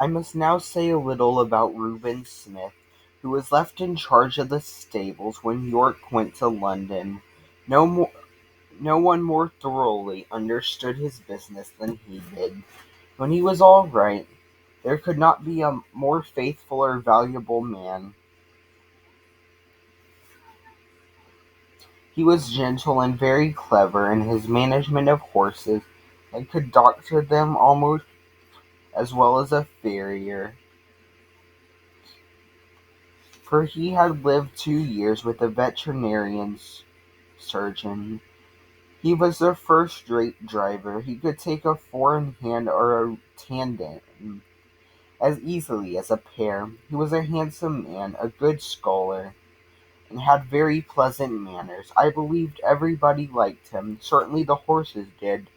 I must now say a little about Reuben Smith, who was left in charge of the stables when York went to London. No more, no one more thoroughly understood his business than he did. When he was all right, there could not be a more faithful or valuable man. He was gentle and very clever in his management of horses, and could doctor them almost as well as a farrier, for he had lived 2 years with a veterinarian surgeon. He was a first-rate driver. He could take a four-in-hand or a tandem as easily as a pair. He was a handsome man, a good scholar, and had very pleasant manners. I believed everybody liked him. Certainly the horses did.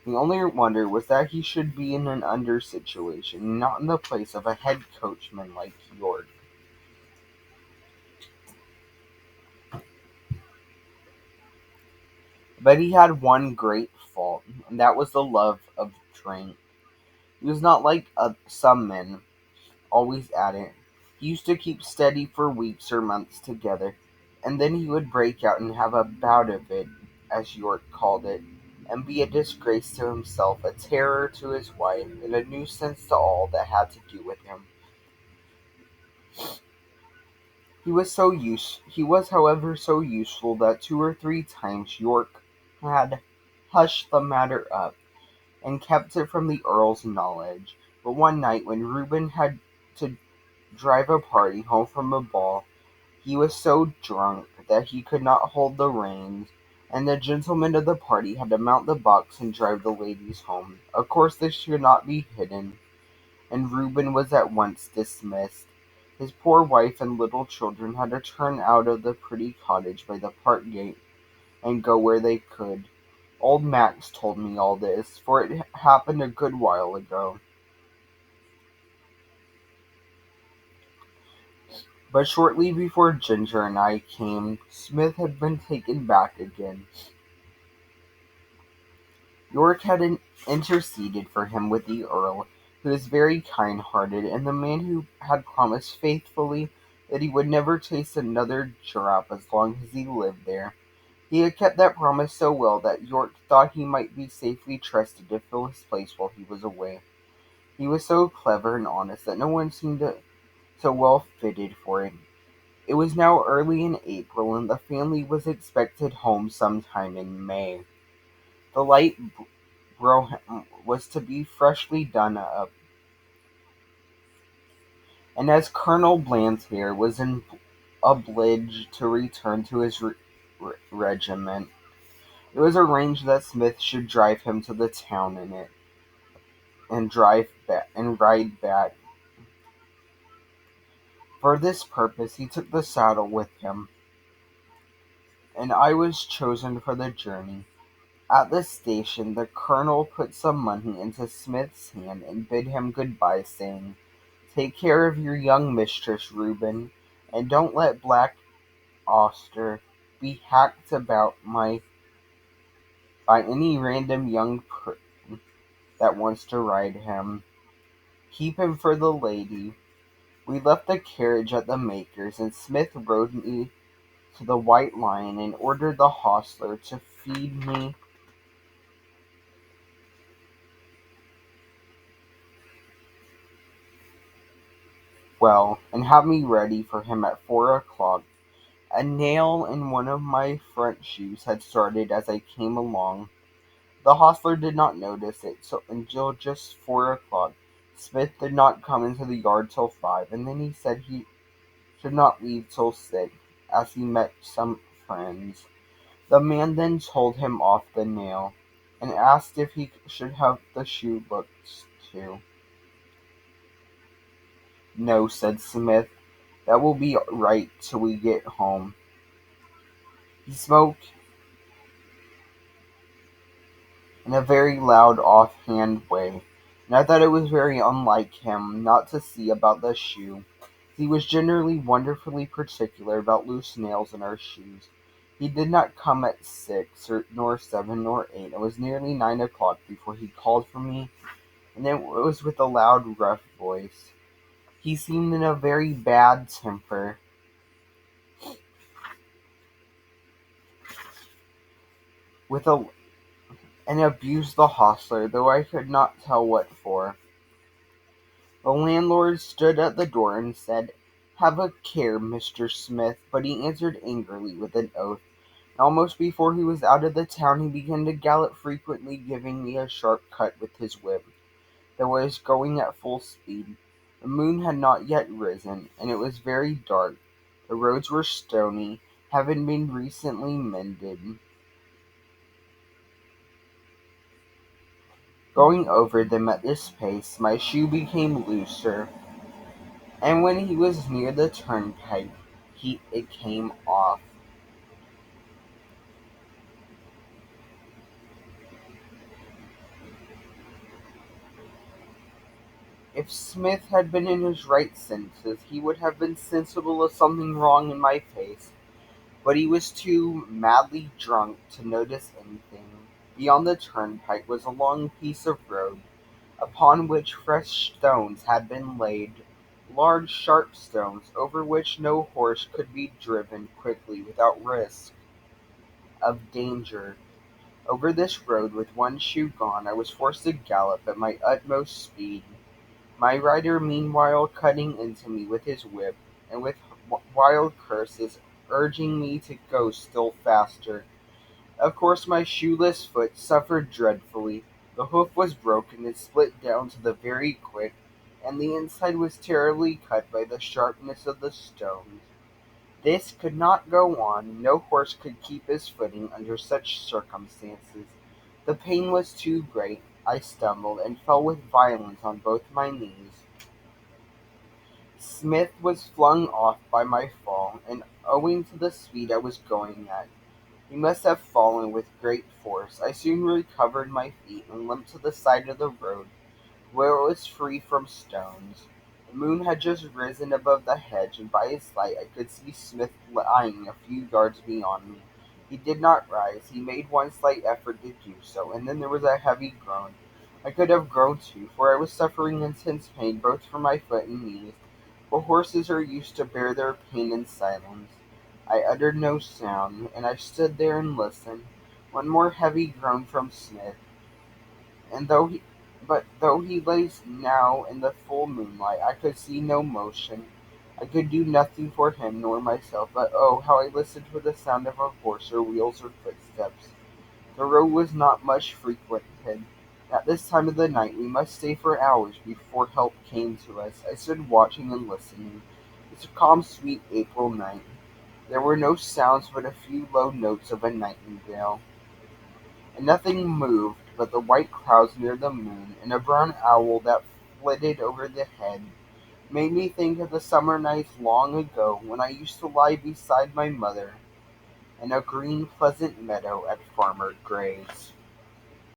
The only wonder was that he should be in an under situation, not in the place of a head coachman like York. But he had one great fault, and that was the love of drink. He was not like some men, always at it. He used to keep steady for weeks or months together, and then he would break out and have a bout of it, as York called it, and be a disgrace to himself, a terror to his wife, and a nuisance to all that had to do with him. He was, however, so useful that 2 or 3 times York had hushed the matter up, and kept it from the Earl's knowledge. But one night, when Reuben had to drive a party home from a ball, he was so drunk that he could not hold the reins, and the gentlemen of the party had to mount the box and drive the ladies home. Of course this could not be hidden, and Reuben was at once dismissed. His poor wife and little children had to turn out of the pretty cottage by the park gate, and go where they could. Old Max told me all this, for it happened a good while ago. But shortly before Ginger and I came, Smith had been taken back again. York had interceded for him with the Earl, who was very kind-hearted, and the man who had promised faithfully that he would never taste another drop as long as he lived there. He had kept that promise so well that York thought he might be safely trusted to fill his place while he was away. He was so clever and honest that no one seemed so well fitted for it. It was now early in April, and the family was expected home sometime in May. The light brougham was to be freshly done up, and as Colonel Blantyre was obliged to return to his regiment, it was arranged that Smith should drive him to the town in it, and ride back. For this purpose he took the saddle with him, and I was chosen for the journey. At the station the colonel put some money into Smith's hand and bid him good-bye, saying, "Take care of your young mistress, Reuben, and don't let Black Auster be hacked about by any random young person that wants to ride him. Keep him for the lady." We left the carriage at the maker's, and Smith rode me to the White Lion and ordered the hostler to feed me well, and have me ready for him at 4 o'clock. A nail in one of my front shoes had started as I came along. The hostler did not notice it so until just 4 o'clock. Smith did not come into the yard till 5, and then he said he should not leave till 6, as he met some friends. The man then told him off the nail, and asked if he should have the shoe looked to. "No," said Smith, "that will be right till we get home." He spoke in a very loud off-hand way, and I thought it was very unlike him not to see about the shoe. He was generally wonderfully particular about loose nails in our shoes. He did not come at 6, nor 7, nor 8. It was nearly 9 o'clock before he called for me and it was with a loud, rough voice. He seemed in a very bad temper, with a and abused the hostler, though I could not tell what for. The landlord stood at the door and said, "Have a care, Mr. Smith," but he answered angrily with an oath, and almost before he was out of the town he began to gallop frequently, giving me a sharp cut with his whip, though I was going at full speed. The moon had not yet risen, and it was very dark. The roads were stony, having been recently mended. Going over them at this pace, my shoe became looser, and when he was near the turnpike, it came off. If Smith had been in his right senses, he would have been sensible of something wrong in my face, but he was too madly drunk to notice anything. Beyond the turnpike was a long piece of road, upon which fresh stones had been laid, large sharp stones, over which no horse could be driven quickly without risk of danger. Over this road, with one shoe gone, I was forced to gallop at my utmost speed, my rider meanwhile cutting into me with his whip, and with wild curses urging me to go still faster. Of course my shoeless foot suffered dreadfully. The hoof was broken and split down to the very quick, and the inside was terribly cut by the sharpness of the stones. This could not go on. No horse could keep his footing under such circumstances. The pain was too great. I stumbled, and fell with violence on both my knees. Smith was flung off by my fall, and owing to the speed I was going at, he must have fallen with great force. I soon recovered my feet, and limped to the side of the road, where it was free from stones. The moon had just risen above the hedge, and by its light I could see Smith lying a few yards beyond me. He did not rise. He made one slight effort to do so, and then there was a heavy groan. I could have groaned too, for I was suffering intense pain both from my foot and knees, but horses are used to bear their pain in silence. I uttered no sound, and I stood there and listened. One more heavy groan from Smith, and though he lay now in the full moonlight, I could see no motion. I could do nothing for him nor myself, but oh, how I listened for the sound of a horse or wheels or footsteps. The road was not much frequented. At this time of the night we must stay for hours before help came to us. I stood watching and listening. It was a calm, sweet April night. There were no sounds but a few low notes of a nightingale, and nothing moved but the white clouds near the moon, and a brown owl that flitted over the head. Made me think of the summer nights long ago when I used to lie beside my mother in a green pleasant meadow at Farmer Gray's.